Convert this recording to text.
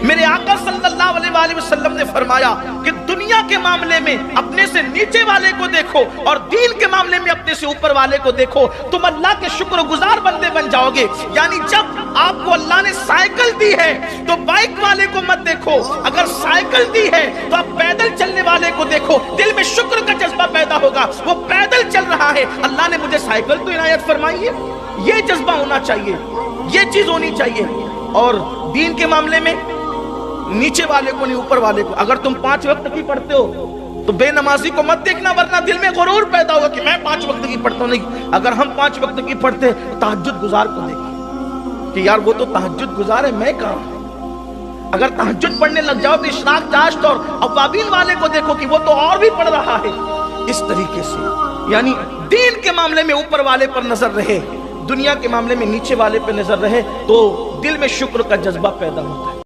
मेरे आका सल्लल्लाहु अलैहि वसल्लम ने फरमाया कि दुनिया के मामले में अपने से नीचे वाले को देखो और दीन के मामले में अपने से ऊपर वाले को देखो, तुम अल्लाह के शुक्रगुजार बंदे बन जाओगे। यानी जब आपको अल्लाह ने साइकिल दी है तो बाइक वाले को मत देखो, अगर साइकिल दी है तो आप पैदल चलने वाले को देखो, दिल में शुक्र का जज्बा पैदा होगा। वो पैदल चल रहा है, अल्लाह ने मुझे साइकिल तो इनायत फरमाई है, ये जज्बा होना चाहिए, ये चीज होनी चाहिए। और दीन के मामले में नीचे वाले को नहीं ऊपर वाले को। अगर तुम 5 वक्त की पढ़ते हो तो बेनमाजी को मत देखना, वरना दिल में गुरूर पैदा होगा कि मैं 5 वक्त की पढ़ता हूं। नहीं, अगर हम 5 वक्त की पढ़ते तहज्जुद गुजार को देखें कि यार वो तो तहज्जुद गुजार है, मैं कहां। अगर तहज्जुद पढ़ने लग जाओ तो इशराक चाश्त और अवाबीन वाले को देखो कि वो तो और भी पढ़ रहा है। इस तरीके से यानी दीन के मामले में ऊपर वाले पर नजर रहे, दुनिया के मामले में नीचे वाले पर नजर रहे, तो दिल में शुक्र का जज्बा पैदा होता है।